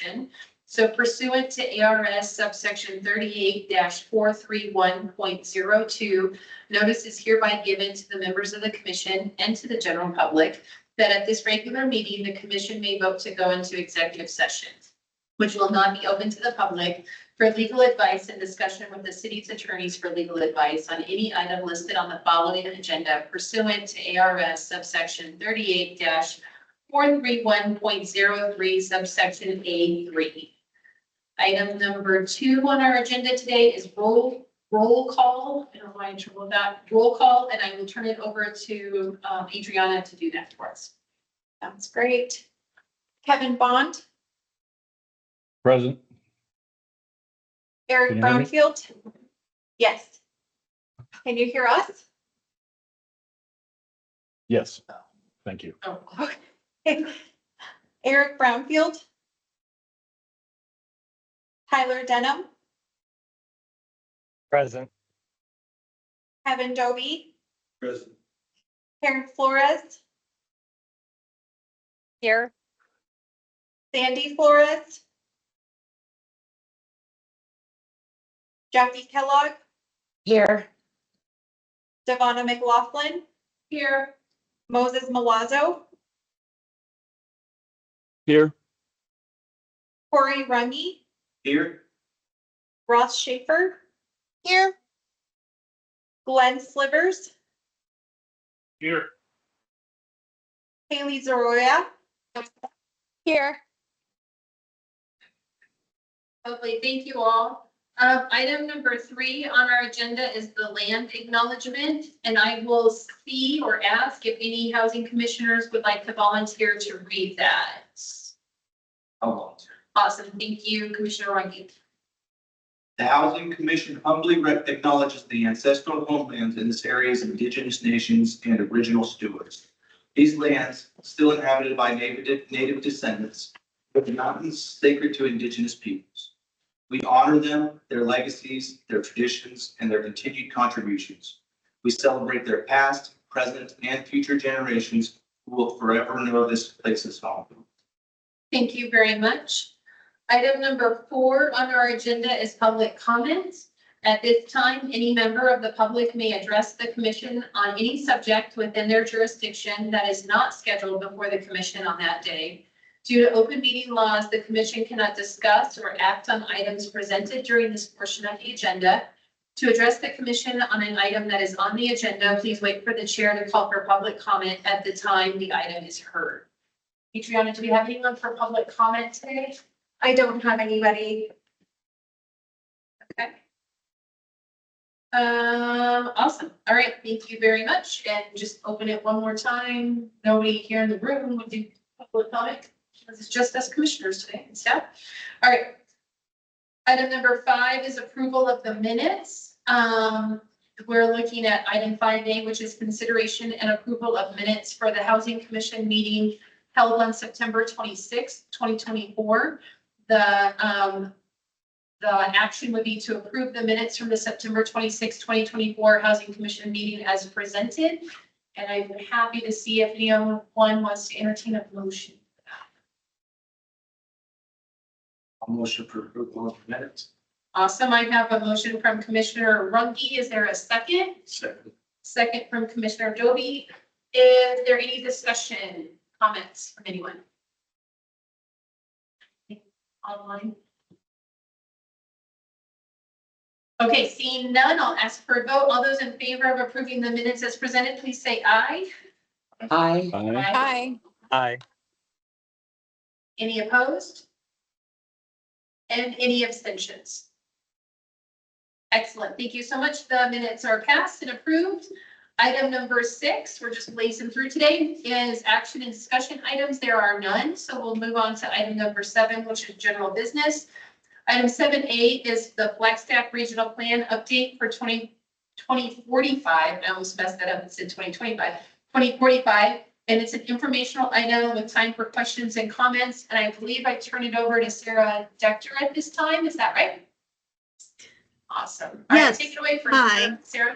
question. So pursuant to ARS subsection 38-431.02, notice is hereby given to the members of the commission and to the general public that at this regular meeting, the commission may vote to go into executive session, which will not be open to the public, for legal advice and discussion with the city's attorneys for legal advice on any item listed on the following agenda pursuant to ARS subsection 38-431.03 subsection A3. Item number 2 on our agenda today is roll call. I don't know why I'm in trouble with that. Roll call, and I will turn it over to Adriana to do that for us. Sounds great. Kevin Bond, Present. Eric Can you hear me? Brownfield. Yes. Can you hear us? Yes. Thank you. Oh, Okay. Eric Brownfield. Tyler Denham, Present. Kevin Dobie, Present. Karen Flores, Here. Sandy Flores, Jackie Kellogg, Here. Devonna McLaughlin, here. Moses Milazzo, Here. Corey Runge, Here. Ross Schaefer, Here. Glenn Slivers, Here. Haley Zoroya, Here. Lovely, thank you all. Item number 3 on our agenda is the land acknowledgement, and I will see or ask if any housing commissioners would like to volunteer to read that. I'll volunteer. Awesome, thank you, Commissioner Runge. The Housing Commission humbly acknowledges the ancestral homelands in this area's indigenous nations and original stewards. These lands, still inhabited by native descendants, are the mountains sacred to indigenous peoples. We honor them, their legacies, their traditions, and their continued contributions. We celebrate their past, present, and future generations who will forever know this place as home. Thank you very much. Item number 4 on our agenda is public comments. At this time, any member of the public may address the commission on any subject within their jurisdiction that is not scheduled before the commission on that day. Due to open meeting laws, the commission cannot discuss or act on items presented during this portion of the agenda. To address the commission on an item that is on the agenda, please wait for the chair to call for public comment at the time the item is heard. Adriana, do we have anyone for public comment today? I don't have anybody. Okay. Awesome. All right. Thank you very much. And just open it one more time. Nobody here in the room would do public comment. This is just us commissioners today and staff. All right. Item number 5 is approval of the minutes. We're looking at item 5A, which is consideration and approval of minutes for the Housing Commission meeting held on September 26, 2024. The action would be to approve the minutes from the September 26, 2024 Housing Commission meeting as presented. And I'm happy to see if anyone wants to entertain a motion. I'll motion for approval of the minutes. Awesome. I have a motion from Commissioner Runge. Is there a second? Second. Second from Commissioner Dobie. Is there any discussion, comments from anyone? Online. Okay, seeing none, I'll ask for a vote. All those in favor of approving the minutes as presented, please say aye. Aye. Aye. Aye. Aye. Any opposed? And any abstentions? Excellent. Thank you so much. The minutes are passed and approved. Item number 6, we're just blazing through today, is action and discussion items. There are none, so we'll move on to item number 7, which is general business. Item 7A is the Flagstaff Regional Plan update for 2045. I almost messed that up and said 2025. 2045, and it's an informational item with time for questions and comments. And I believe I turn it over to Sarah Dector at this time. Is that right? Awesome. All right, Yes. take it away for Hi. Sarah.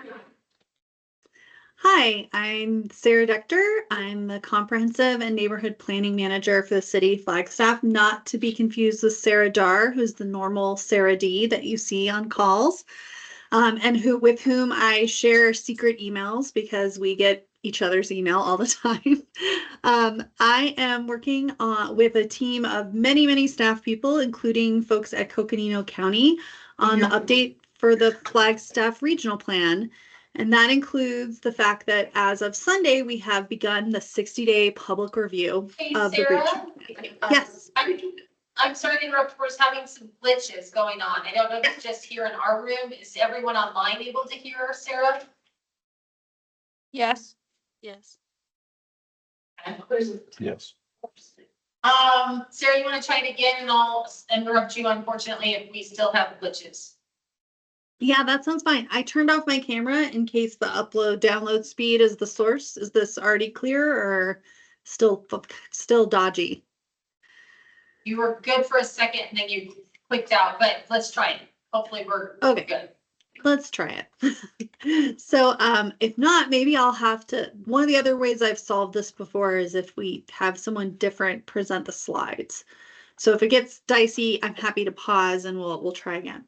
Hi, I'm Sarah Dector. I'm the Comprehensive and Neighborhood Planning Manager for the City Flagstaff, not to be confused with Sarah Dar, who's the normal Sarah D that you see on calls, and with whom I share secret emails because we get each other's email all the time. I am working with a team of many, many staff people, including folks at Coconino County, on the update for the Flagstaff Regional Plan. And that includes the fact that as of Sunday, we have begun the 60-day public review Hey, of the Sarah? region. Yes. I'm sorry to interrupt. We're having some glitches going on. I don't know if it's just here in our room. Is everyone online able to hear Sarah? Yes. Yes. Yes. Sarah, you want to try it again and I'll interrupt you, unfortunately, if we still have glitches. Yeah, that sounds fine. I turned off my camera in case the download speed is the source. Is this already clear or still dodgy? You were good for a second and then you clicked out, but let's try it. Hopefully we're Okay. good. Let's try it. So if not, maybe I'll have to, one of the other ways I've solved this before is if we have someone different present the slides. So if it gets dicey, I'm happy to pause and we'll try again.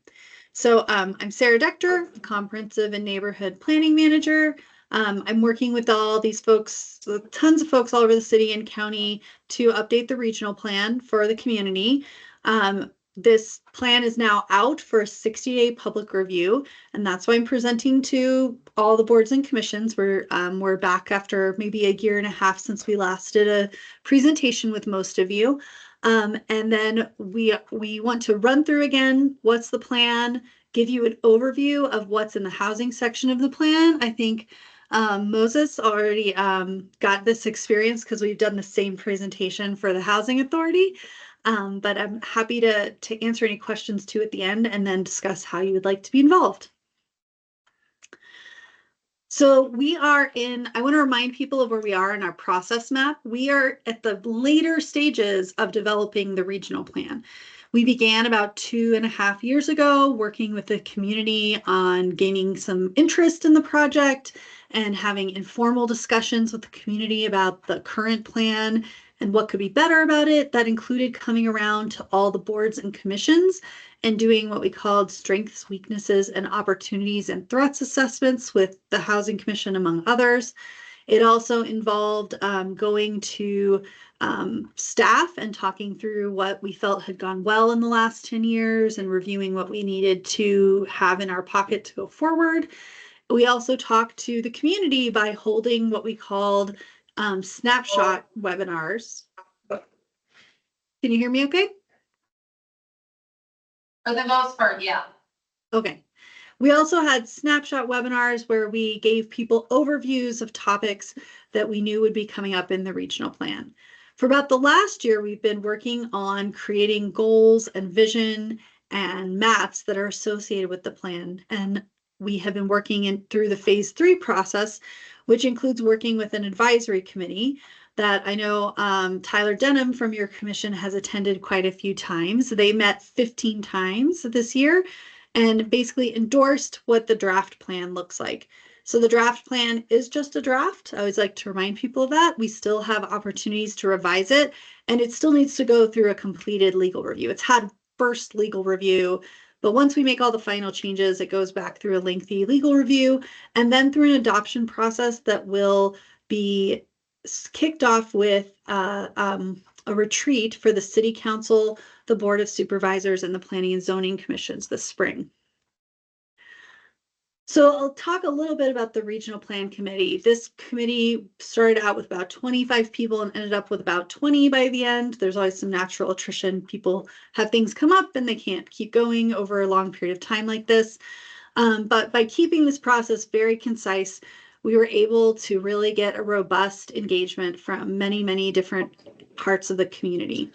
So I'm Sarah Dector, Comprehensive and Neighborhood Planning Manager. I'm working with all these folks, tons of folks all over the city and county to update the regional plan for the community. This plan is now out for a 60-day public review, and that's why I'm presenting to all the boards and commissions. We're back after maybe a year and a half since we last did a presentation with most of you. And then we want to run through again, what's the plan, give you an overview of what's in the housing section of the plan. I think Moses already got this experience because we've done the same presentation for the Housing Authority. But I'm happy to answer any questions too at the end and then discuss how you would like to be involved. So I want to remind people of where we are in our process map. We are at the later stages of developing the regional plan. We began about 2.5 years ago working with the community on gaining some interest in the project and having informal discussions with the community about the current plan and what could be better about it. That included coming around to all the boards and commissions and doing what we called strengths, weaknesses, and opportunities and threats assessments with the Housing Commission, among others. It also involved going to staff and talking through what we felt had gone well in the last 10 years and reviewing what we needed to have in our pocket to go forward. We also talked to the community by holding what we called snapshot webinars. Can you hear me okay? For the most part, yeah. Okay. We also had snapshot webinars where we gave people overviews of topics that we knew would be coming up in the regional plan. For about the last year, we've been working on creating goals and vision and maps that are associated with the plan. And we have been working through the phase 3 process, which includes working with an advisory committee that I know Tyler Denham from your commission has attended quite a few times. They met 15 times this year and basically endorsed what the draft plan looks like. So the draft plan is just a draft. I always like to remind people of that. We still have opportunities to revise it, and it still needs to go through a completed legal review. It's had first legal review, but once we make all the final changes, it goes back through a lengthy legal review and then through an adoption process that will be kicked off with a retreat for the City Council, the Board of Supervisors, and the Planning and Zoning Commissions this spring. So I'll talk a little bit about the Regional Plan Committee. This committee started out with about 25 people and ended up with about 20 by the end. There's always some natural attrition. People have things come up and they can't keep going over a long period of time like this. But by keeping this process very concise, we were able to really get a robust engagement from many, many different parts of the community.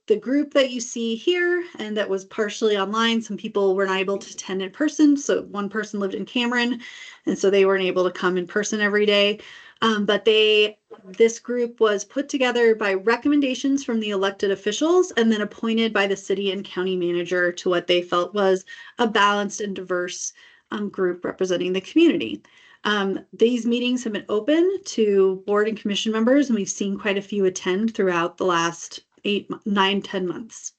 The group that you see here and that was partially online, some people were not able to attend in person. So one person lived in Cameron, and so they weren't able to come in person every day. But this group was put together by recommendations from the elected officials and then appointed by the city and county manager to what they felt was a balanced and diverse group representing the community. These meetings have been open to board and commission members, and we've seen quite a few attend throughout the last 8, 9, 10 months.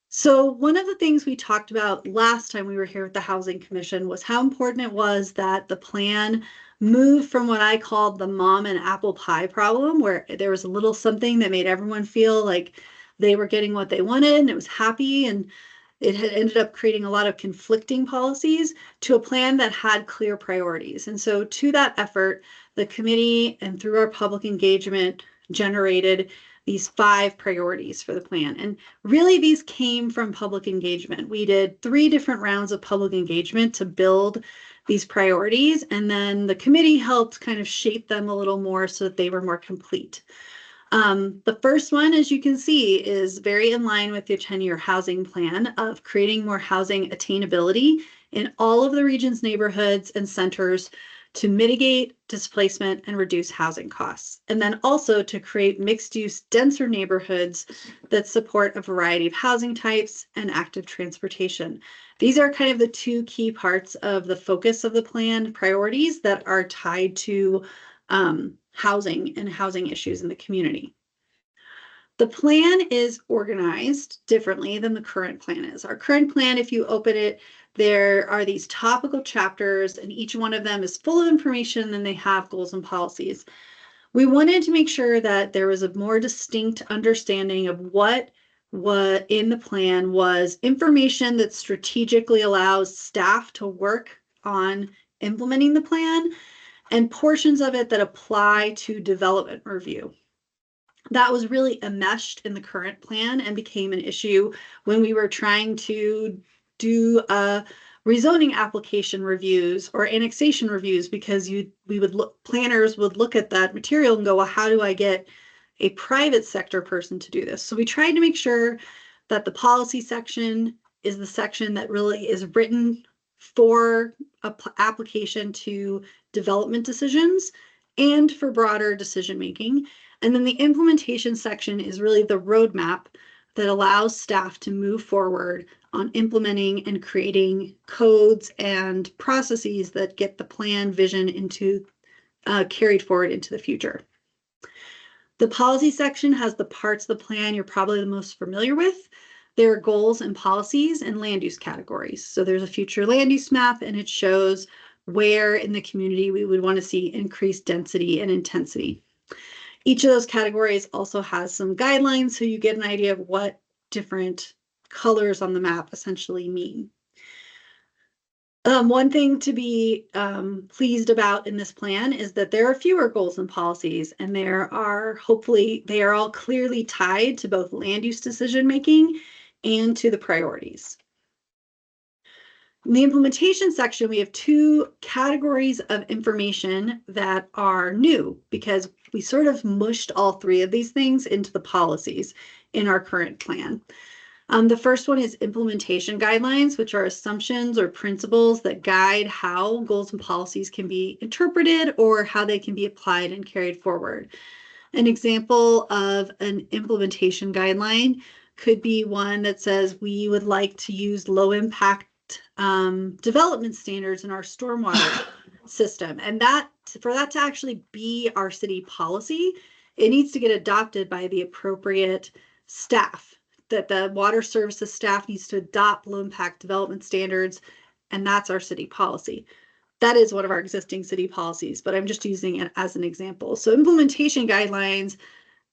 So one of the things we talked about last time we were here with the Housing Commission was how important it was that the plan move from what I called the mom and apple pie problem, where there was a little something that made everyone feel like they were getting what they wanted and it was happy, and it had ended up creating a lot of conflicting policies, to a plan that had clear priorities. And so to that effort, the committee and through our public engagement generated these 5 priorities for the plan. And really these came from public engagement. We did 3 different rounds of public engagement to build these priorities, and then the committee helped kind of shape them a little more so that they were more complete. The first one, as you can see, is very in line with the 10-year housing plan of creating more housing attainability in all of the region's neighborhoods and centers to mitigate displacement and reduce housing costs. And then also to create mixed-use, denser neighborhoods that support a variety of housing types and active transportation. These are kind of the 2 key parts of the focus of the plan priorities that are tied to housing and housing issues in the community. The plan is organized differently than the current plan is. Our current plan, if you open it, there are these topical chapters, and each one of them is full of information, and they have goals and policies. We wanted to make sure that there was a more distinct understanding of what in the plan was information that strategically allows staff to work on implementing the plan, and portions of it that apply to development review. That was really enmeshed in the current plan and became an issue when we were trying to do rezoning application reviews or annexation reviews, because planners would look at that material and go, well, how do I get a private sector person to do this? So we tried to make sure that the policy section is the section that really is written for application to development decisions and for broader decision making. And then the implementation section is really the roadmap that allows staff to move forward on implementing and creating codes and processes that get the plan vision into carried forward into the future. The policy section has the parts of the plan you're probably the most familiar with. There are goals and policies and land use categories. So there's a future land use map, and it shows where in the community we would want to see increased density and intensity. Each of those categories also has some guidelines, so you get an idea of what different colors on the map essentially mean. One thing to be pleased about in this plan is that there are fewer goals and policies, and hopefully they are all clearly tied to both land use decision making and to the priorities. In the implementation section, we have 2 categories of information that are new, because we sort of mushed all 3 of these things into the policies in our current plan. The first one is implementation guidelines, which are assumptions or principles that guide how goals and policies can be interpreted or how they can be applied and carried forward. An example of an implementation guideline could be one that says we would like to use low impact development standards in our stormwater system. And for that to actually be our city policy, it needs to get adopted by the appropriate staff. That the water services staff needs to adopt low impact development standards, and that's our city policy. That is one of our existing city policies, but I'm just using it as an example. So implementation guidelines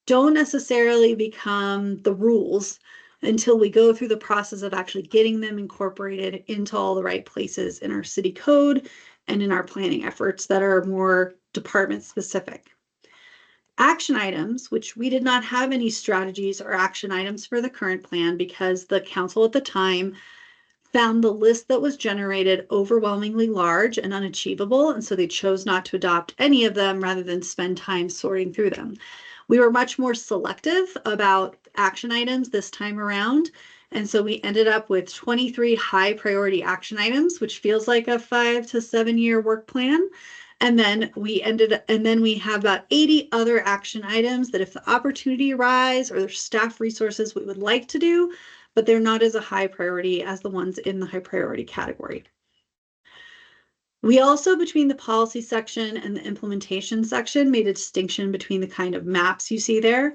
don't necessarily become the rules until we go through the process of actually getting them incorporated into all the right places in our city code and in our planning efforts that are more department specific. Action items, which we did not have any strategies or action items for the current plan because the council at the time found the list that was generated overwhelmingly large and unachievable, and so they chose not to adopt any of them rather than spend time sorting through them. We were much more selective about action items this time around, and so we ended up with 23 high priority action items, which feels like a 5 to 7 year work plan. And then we have about 80 other action items that if the opportunity arises or there's staff resources we would like to do, but they're not as a high priority as the ones in the high priority category. We also, between the policy section and the implementation section, made a distinction between the kind of maps you see there.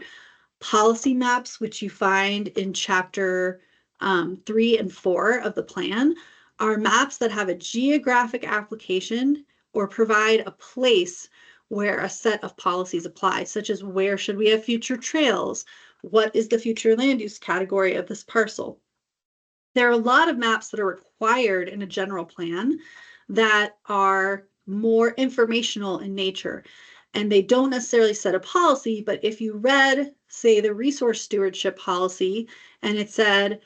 Policy maps, which you find in chapter 3 and 4 of the plan, are maps that have a geographic application or provide a place where a set of policies apply, such as where should we have future trails? What is the future land use category of this parcel? There are a lot of maps that are required in a general plan that are more informational in nature. And they don't necessarily set a policy, but if you read, say, the resource stewardship policy, and it said,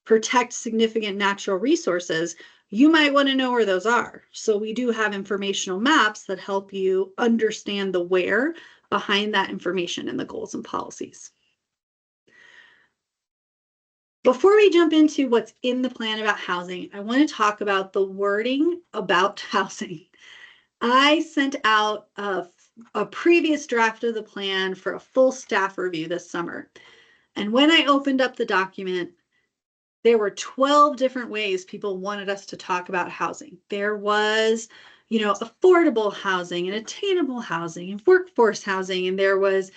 protect significant natural resources, you might want to know where those are. So we do have informational maps that help you understand the where behind that information in the goals and policies. Before we jump into what's in the plan about housing, I want to talk about the wording about housing. I sent out a previous draft of the plan for a full staff review this summer. And when I opened up the document, there were 12 different ways people wanted us to talk about housing. There was, affordable housing and attainable housing and workforce housing, and there was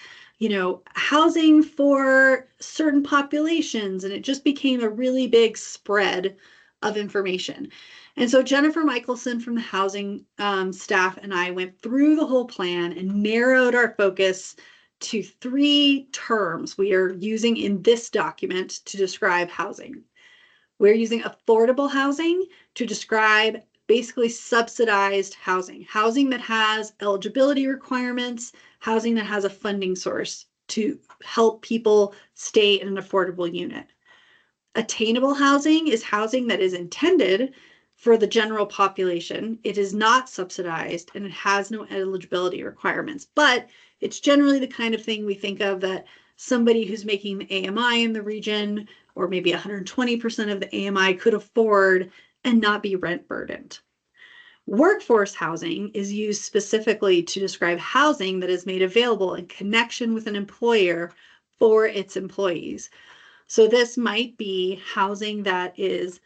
housing for certain populations, and it just became a really big spread of information. And so Jennifer Michelson from the housing staff and I went through the whole plan and narrowed our focus to 3 terms we are using in this document to describe housing. We're using affordable housing to describe basically subsidized housing, housing that has eligibility requirements, housing that has a funding source to help people stay in an affordable unit. Attainable housing is housing that is intended for the general population. It is not subsidized and it has no eligibility requirements, but it's generally the kind of thing we think of that somebody who's making the AMI in the region, or maybe 120% of the AMI, could afford and not be rent burdened. Workforce housing is used specifically to describe housing that is made available in connection with an employer for its employees. So this might be housing that is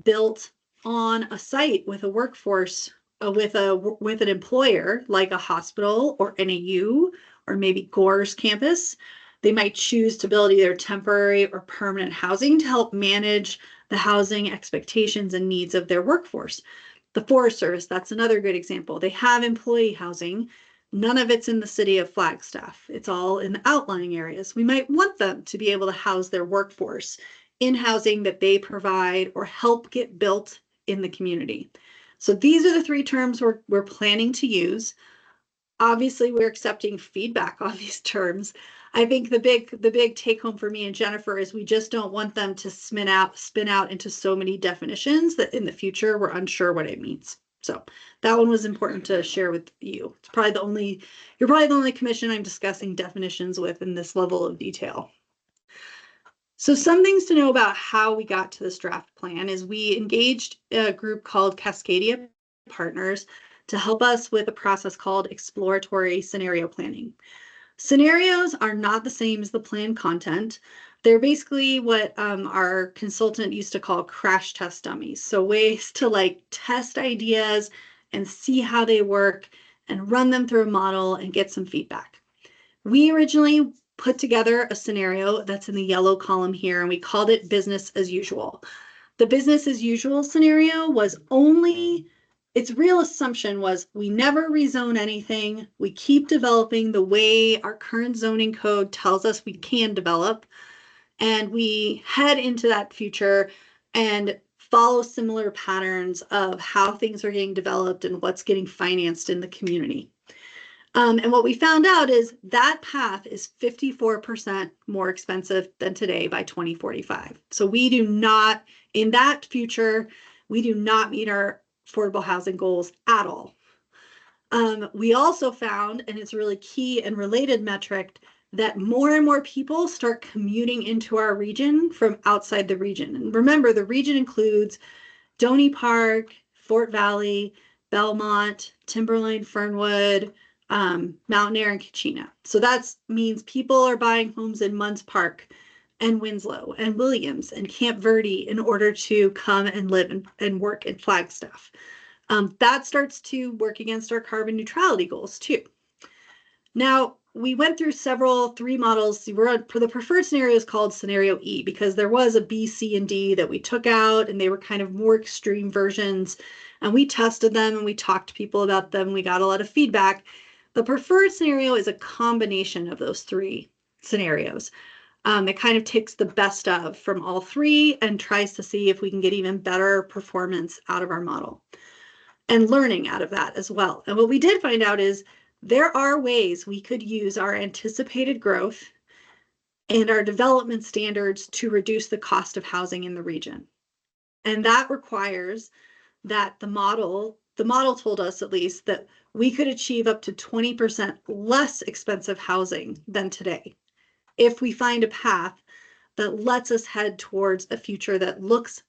built on a site with a workforce, with an employer like a hospital or NAU or maybe Gore's campus. They might choose to build either temporary or permanent housing to help manage the housing expectations and needs of their workforce. The Forest Service, that's another good example. They have employee housing. None of it's in the city of Flagstaff. It's all in the outlying areas. We might want them to be able to house their workforce in housing that they provide or help get built in the community. So these are the 3 terms we're planning to use. Obviously, we're accepting feedback on these terms. I think the big take home for me and Jennifer is we just don't want them to spin out into so many definitions that in the future we're unsure what it means. So that one was important to share with you. You're probably the only commission I'm discussing definitions with in this level of detail. So some things to know about how we got to this draft plan is we engaged a group called Cascadia Partners to help us with a process called exploratory scenario planning. Scenarios are not the same as the plan content. They're basically what our consultant used to call crash test dummies. So ways to test ideas and see how they work and run them through a model and get some feedback. We originally put together a scenario that's in the yellow column here, and we called it business as usual. The business as usual scenario was its real assumption was we never rezone anything. We keep developing the way our current zoning code tells us we can develop. And we head into that future and follow similar patterns of how things are getting developed and what's getting financed in the community. And what we found out is that path is 54% more expensive than today by 2045. So we do not, in that future, we do not meet our affordable housing goals at all. We also found, and it's a really key and related metric, that more and more people start commuting into our region from outside the region. And remember, the region includes Donny Park, Fort Valley, Belmont, Timberline, Fernwood, Mountainair, and Kachina. So that means people are buying homes in Munds Park and Winslow and Williams and Camp Verde in order to come and live and work in Flagstaff. That starts to work against our carbon neutrality goals too. Now, we went through three models. For the preferred scenario is called scenario E because there was a B, C, and D that we took out, and they were kind of more extreme versions. And we tested them and we talked to people about them. We got a lot of feedback. The preferred scenario is a combination of those three scenarios. It kind of takes the best of from all three and tries to see if we can get even better performance out of our model and learning out of that as well. And what we did find out is there are ways we could use our anticipated growth and our development standards to reduce the cost of housing in the region. And that requires that the model told us at least that we could achieve up to 20% less expensive housing than today if we find a path that lets us head towards a future that looks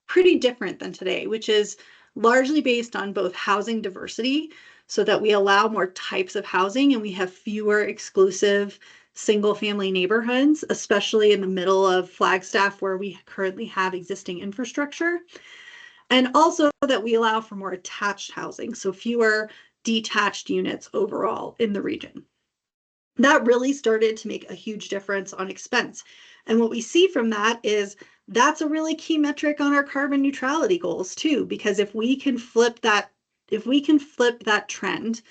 pretty different than today, which is largely based on both housing diversity, so that we allow more types of housing and we have fewer exclusive single-family neighborhoods, especially in the middle of Flagstaff where we currently have existing infrastructure. And also that we allow for more attached housing, so fewer detached units overall in the region. That really started to make a huge difference on expense. And what we see from that is that's a really key metric on our carbon neutrality goals too, because if we can flip that trend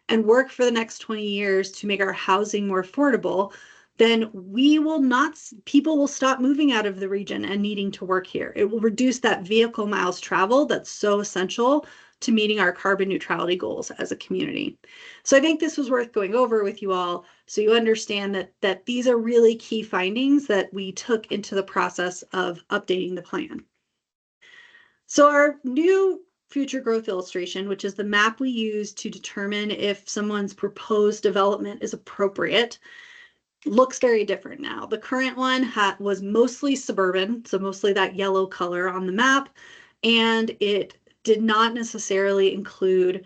and work for the next 20 years to make our housing more affordable, then people will stop moving out of the region and needing to work here. It will reduce that vehicle miles traveled that's so essential to meeting our carbon neutrality goals as a community. So I think this was worth going over with you all so you understand that these are really key findings that we took into the process of updating the plan. So our new future growth illustration, which is the map we use to determine if someone's proposed development is appropriate, looks very different now. The current one was mostly suburban, so mostly that yellow color on the map, and it did not necessarily include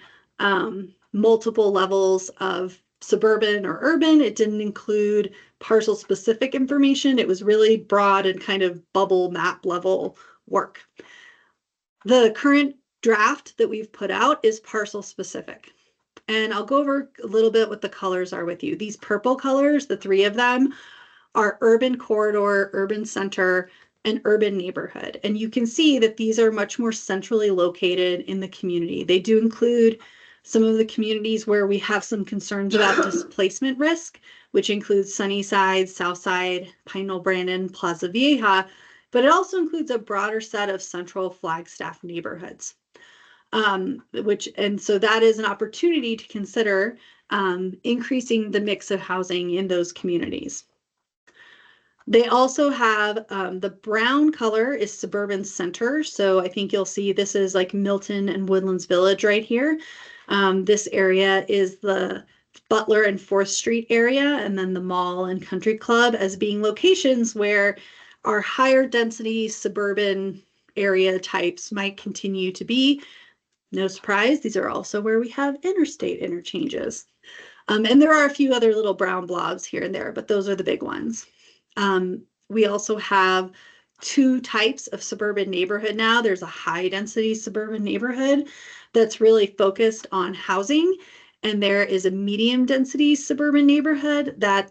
multiple levels of suburban or urban. It didn't include parcel specific information. It was really broad and kind of bubble map level work. The current draft that we've put out is parcel specific. And I'll go over a little bit what the colors are with you. These purple colors, the three of them, are urban corridor, urban center, and urban neighborhood. And you can see that these are much more centrally located in the community. They do include some of the communities where we have some concerns about displacement risk, which includes Sunnyside, Southside, Pine Knoll, Brandon, Plaza Vieja, but it also includes a broader set of central Flagstaff neighborhoods. So that is an opportunity to consider increasing the mix of housing in those communities. They also have the brown color is suburban center. So I think you'll see this is like Milton and Woodlands Village right here. This area is the Butler and 4th Street area, and then the Mall and Country Club as being locations where our higher density suburban area types might continue to be. No surprise, these are also where we have interstate interchanges. And there are a few other little brown blobs here and there, but those are the big ones. We also have two types of suburban neighborhood now. There's a high density suburban neighborhood that's really focused on housing. And there is a medium density suburban neighborhood that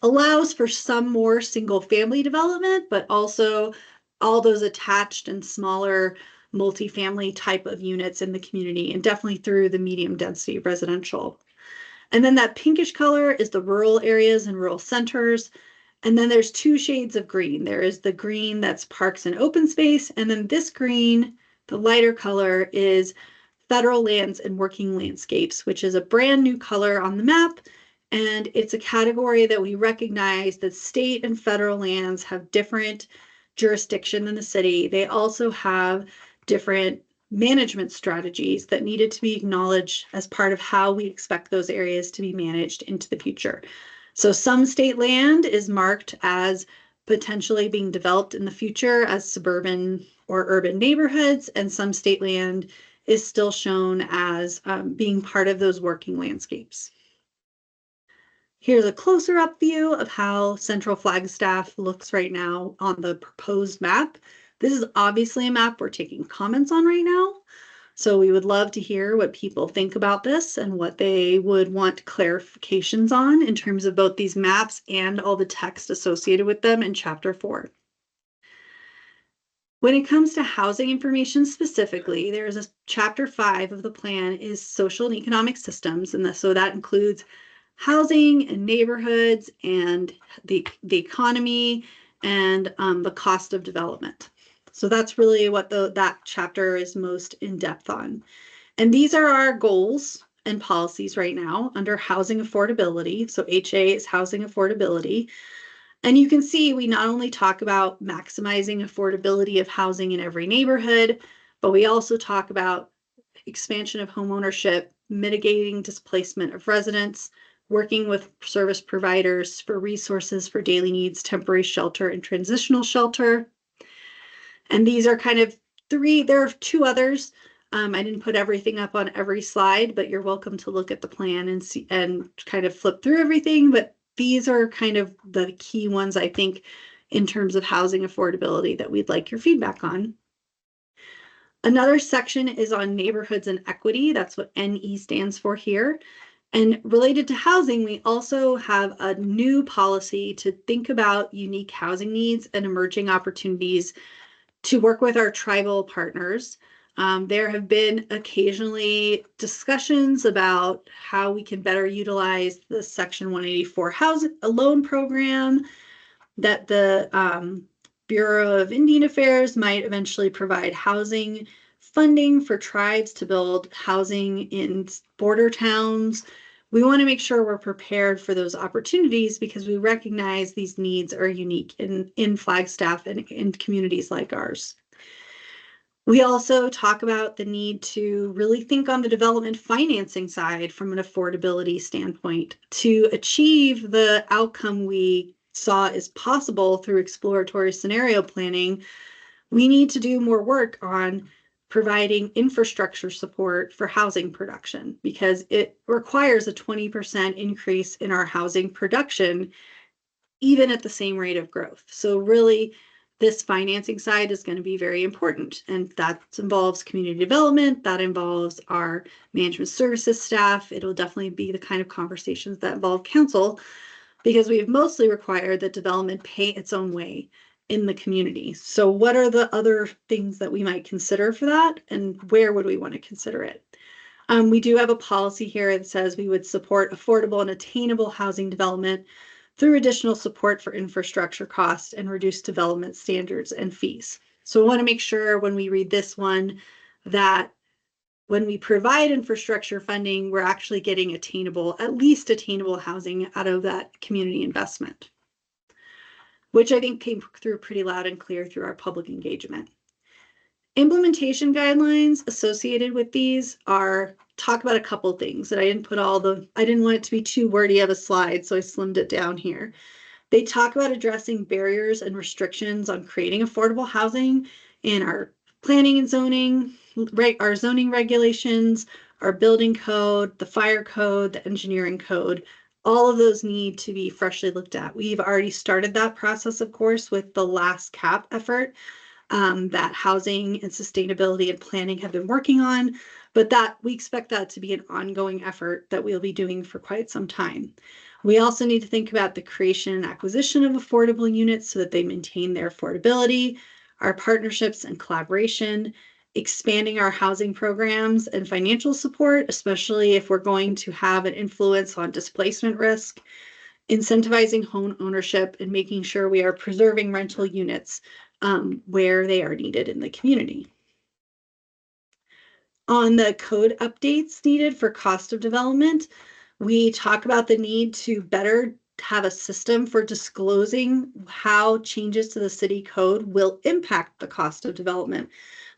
allows for some more single family development, but also all those attached and smaller multifamily type of units in the community, and definitely through the medium density residential. And then that pinkish color is the rural areas and rural centers. And then there's two shades of green. There is the green that's parks and open space. And then this green, the lighter color, is federal lands and working landscapes, which is a brand new color on the map. And it's a category that we recognize that state and federal lands have different jurisdiction than the city. They also have different management strategies that needed to be acknowledged as part of how we expect those areas to be managed into the future. So some state land is marked as potentially being developed in the future as suburban or urban neighborhoods, and some state land is still shown as being part of those working landscapes. Here's a closer up view of how Central Flagstaff looks right now on the proposed map. This is obviously a map we're taking comments on right now. So we would love to hear what people think about this and what they would want clarifications on in terms of both these maps and all the text associated with them in Chapter 4. When it comes to housing information specifically, there's a Chapter 5 of the plan is social and economic systems, and so that includes housing and neighborhoods and the economy and the cost of development. So that's really what that chapter is most in depth on. And these are our goals and policies right now under housing affordability. So HA is housing affordability. And you can see we not only talk about maximizing affordability of housing in every neighborhood, but we also talk about expansion of homeownership, mitigating displacement of residents, working with service providers for resources for daily needs, temporary shelter, and transitional shelter. And these are kind of three, there are two others. I didn't put everything up on every slide, but you're welcome to look at the plan and see and kind of flip through everything. But these are kind of the key ones, I think, in terms of housing affordability that we'd like your feedback on. Another section is on neighborhoods and equity. That's what NE stands for here. And related to housing, we also have a new policy to think about unique housing needs and emerging opportunities to work with our tribal partners. There have been occasionally discussions about how we can better utilize the Section 184 housing loan program, that the Bureau of Indian Affairs might eventually provide housing funding for tribes to build housing in border towns. We want to make sure we're prepared for those opportunities because we recognize these needs are unique in Flagstaff and in communities like ours. We also talk about the need to really think on the development financing side from an affordability standpoint to achieve the outcome we saw is possible through exploratory scenario planning. We need to do more work on providing infrastructure support for housing production because it requires a 20% increase in our housing production, even at the same rate of growth. So really, this financing side is going to be very important, and that involves community development, that involves our management services staff. It'll definitely be the kind of conversations that involve council because we've mostly required that development pay its own way in the community. So what are the other things that we might consider for that, and where would we want to consider it? We do have a policy here that says we would support affordable and attainable housing development through additional support for infrastructure costs and reduced development standards and fees. So we want to make sure when we read this one that when we provide infrastructure funding, we're actually getting attainable, at least attainable housing out of that community investment, which I think came through pretty loud and clear through our public engagement. Implementation guidelines associated with these are talk about a couple things that I didn't want it to be too wordy of a slide, so I slimmed it down here. They talk about addressing barriers and restrictions on creating affordable housing in our planning and zoning, our zoning regulations, our building code, the fire code, the engineering code. All of those need to be freshly looked at. We've already started that process, of course, with the last CAP effort that housing and sustainability and planning have been working on, but that we expect that to be an ongoing effort that we'll be doing for quite some time. We also need to think about the creation and acquisition of affordable units so that they maintain their affordability, our partnerships and collaboration, expanding our housing programs and financial support, especially if we're going to have an influence on displacement risk, incentivizing home ownership, and making sure we are preserving rental units where they are needed in the community. On the code updates needed for cost of development, we talk about the need to better have a system for disclosing how changes to the city code will impact the cost of development.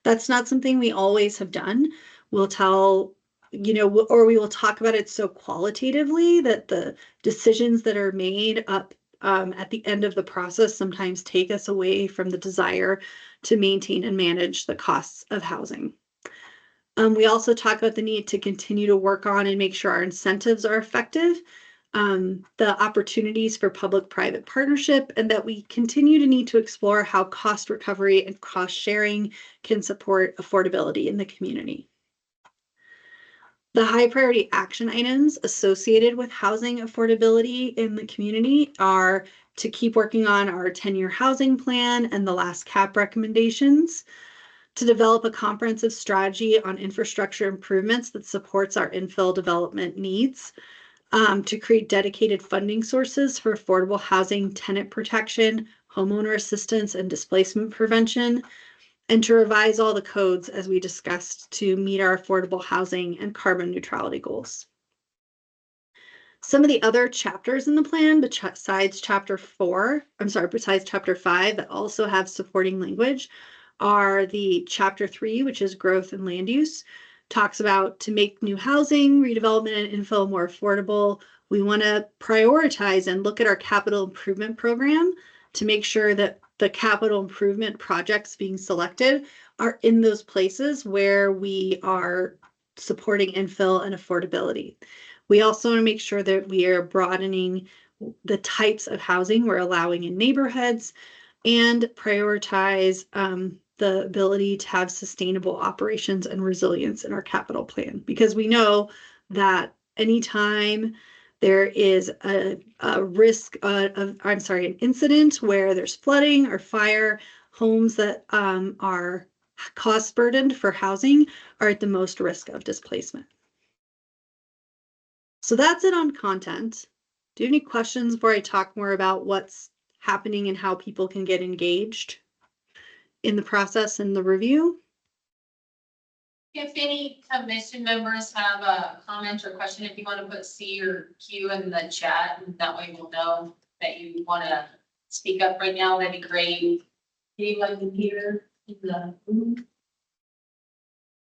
That's not something we always have done. We'll tell, or we will talk about it so qualitatively that the decisions that are made up at the end of the process sometimes take us away from the desire to maintain and manage the costs of housing. We also talk about the need to continue to work on and make sure our incentives are effective, the opportunities for public-private partnership, and that we continue to need to explore how cost recovery and cost sharing can support affordability in the community. The high priority action items associated with housing affordability in the community are to keep working on our 10-year housing plan and the last cap recommendations, to develop a comprehensive strategy on infrastructure improvements that supports our infill development needs, to create dedicated funding sources for affordable housing, tenant protection, homeowner assistance, and displacement prevention, and to revise all the codes as we discussed to meet our affordable housing and carbon neutrality goals. Some of the other chapters in the plan, besides chapter 5 that also have supporting language, are the chapter 3, which is growth and land use, talks about to make new housing, redevelopment, and infill more affordable. We want to prioritize and look at our capital improvement program to make sure that the capital improvement projects being selected are in those places where we are supporting infill and affordability. We also want to make sure that we are broadening the types of housing we're allowing in neighborhoods and prioritize the ability to have sustainable operations and resilience in our capital plan, because we know that anytime there is a risk an incident where there's flooding or fire, homes that are cost burdened for housing are at the most risk of displacement. So that's it on content. Do you have any questions before I talk more about what's happening and how people can get engaged in the process and the review? If any commission members have a comment or question, if you want to put C or Q in the chat, and that way we'll know that you want to speak up right now, that'd be great. Anyone here in the room?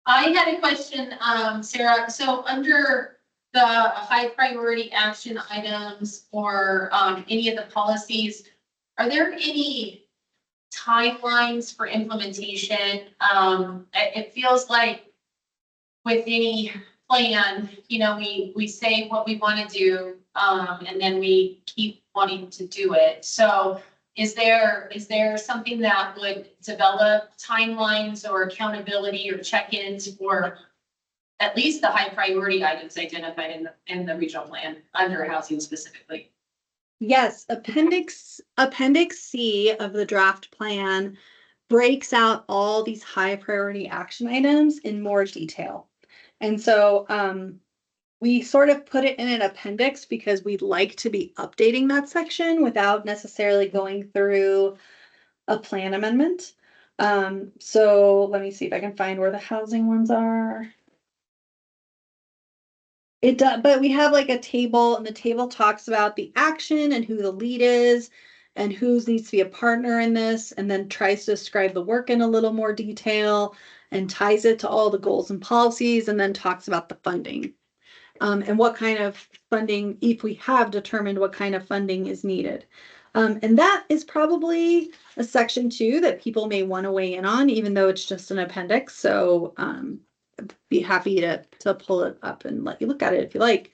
I had a question, Sarah. So under the high priority action items or any of the policies, are there any timelines for implementation? It feels like with any plan, you know, we say what we want to do, and then we keep wanting to do it. So is there something that would develop timelines or accountability or check-ins for at least the high priority items identified in the regional plan under housing specifically? Yes, Appendix C of the draft plan breaks out all these high priority action items in more detail. And so we sort of put it in an appendix because we'd like to be updating that section without necessarily going through a plan amendment. So let me see if I can find where the housing ones are. It does, but we have like a table, and the table talks about the action and who the lead is and who needs to be a partner in this, and then tries to describe the work in a little more detail and ties it to all the goals and policies, and then talks about the funding. And what kind of funding, if we have determined what kind of funding is needed. And that is probably a section 2 that people may want to weigh in on, even though it's just an appendix. So I'd be happy to pull it up and let you look at it if you like.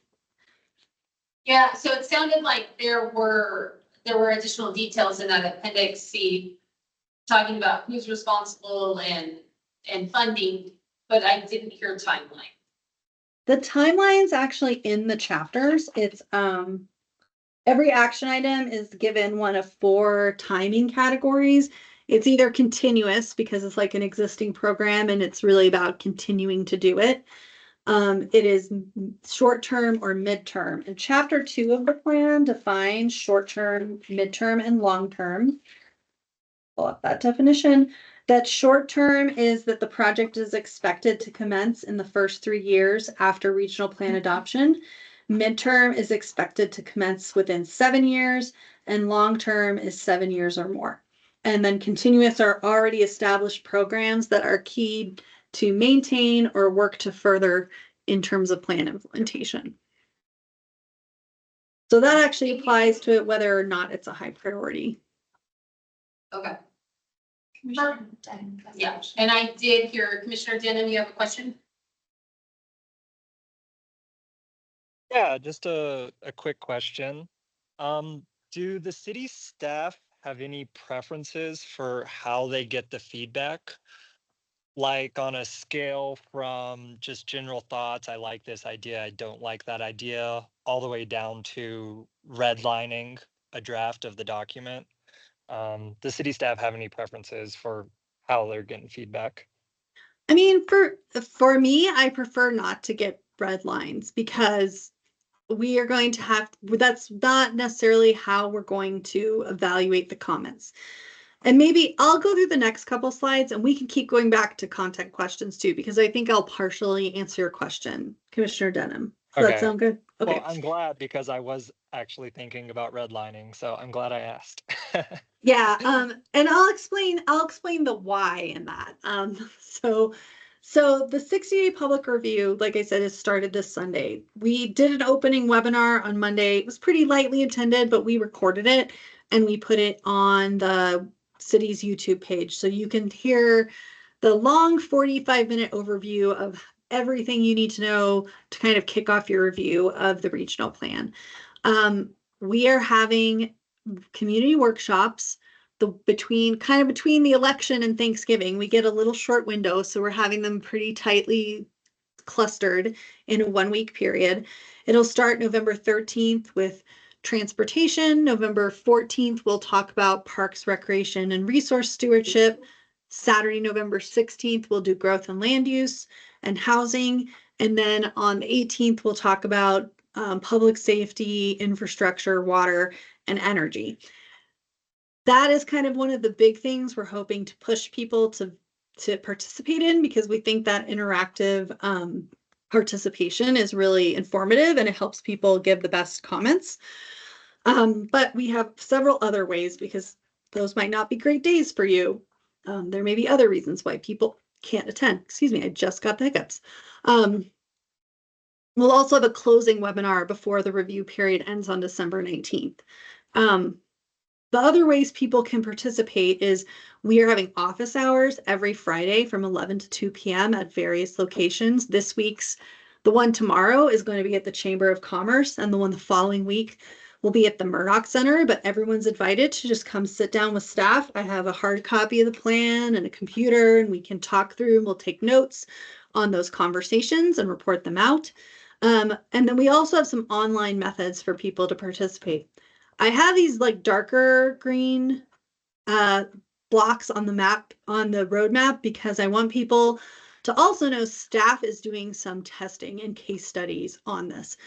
Yeah, so it sounded like there were additional details in that appendix C talking about who's responsible and funding, but I didn't hear timeline. The timeline's actually in the chapters. It's every action item is given one of 4 timing categories. It's either continuous because it's like an existing program and it's really about continuing to do it. It is short-term or midterm. And chapter 2 of the plan defines short-term, midterm, and long-term. Pull up that definition. That short-term is that the project is expected to commence in the first 3 years after regional plan adoption. Midterm is expected to commence within 7 years, and long-term is 7 years or more. And then continuous are already established programs that are key to maintain or work to further in terms of plan implementation. So that actually applies to it whether or not it's a high priority. Okay. Yeah, and I did hear Commissioner Denham, you have a question? Yeah, just a quick question. Do the city staff have any preferences for how they get the feedback? like on a scale from just general thoughts, I like this idea, I don't like that idea, all the way down to redlining a draft of the document. The city staff have any preferences for how they're getting feedback? I mean, for me, I prefer not to get red lines because we are going to have, that's not necessarily how we're going to evaluate the comments. And maybe I'll go through the next couple slides and we can keep going back to content questions too, because I think I'll partially answer your question, Commissioner Denham. Does that Okay. sound good? Okay. Well, I'm glad because I was actually thinking about redlining, so I'm glad I asked. Yeah, and I'll explain the why in that. So the 60-day public review, like I said, has started this Sunday. We did an opening webinar on Monday. It was pretty lightly attended, but we recorded it and we put it on the city's YouTube page. So you can hear the long 45-minute overview of everything you need to know to kind of kick off your review of the regional plan. We are having community workshops between the election and Thanksgiving. We get a little short window, so we're having them pretty tightly clustered in a 1-week period. It'll start November 13th with transportation. November 14th, we'll talk about parks, recreation, and resource stewardship. Saturday, November 16th, we'll do growth and land use and housing. And then on the 18th, we'll talk about public safety, infrastructure, water, and energy. That is kind of one of the big things we're hoping to push people to participate in, because we think that interactive participation is really informative and it helps people give the best comments. But we have several other ways, because those might not be great days for you. There may be other reasons why people can't attend. Excuse me, I just got the hiccups. We'll also have a closing webinar before the review period ends on December 19th. The other ways people can participate is we are having office hours every Friday from 11 to 2 p.m. at various locations. The one tomorrow is going to be at the Chamber of Commerce, and the one the following week will be at the Murdoch Center, but everyone's invited to just come sit down with staff. I have a hard copy of the plan and a computer, and we can talk through and we'll take notes on those conversations and report them out. And then we also have some online methods for people to participate. I have these like darker green blocks on the map, on the roadmap, because I want people to also know staff is doing some testing and case studies on this.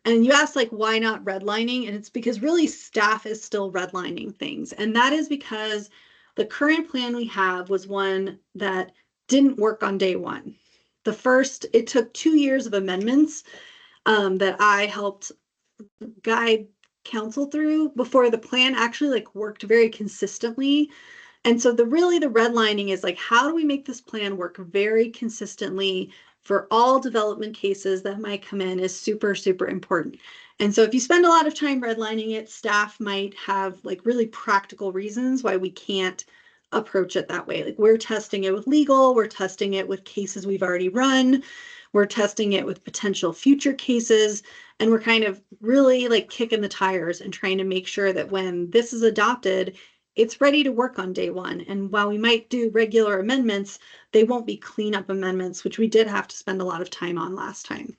And you asked, like, why not redlining? And it's because really staff is still redlining things. And that is because the current plan we have was one that didn't work on day one. It took 2 years of amendments that I helped guide council through before the plan actually like worked very consistently. And so the redlining is like, how do we make this plan work very consistently for all development cases that might come in, is super, super important. And so if you spend a lot of time redlining it, staff might have like really practical reasons why we can't approach it that way. Like, we're testing it with legal, we're testing it with cases we've already run, we're testing it with potential future cases, and we're kind of really like kicking the tires and trying to make sure that when this is adopted, it's ready to work on day one. And while we might do regular amendments, they won't be cleanup amendments, which we did have to spend a lot of time on last time.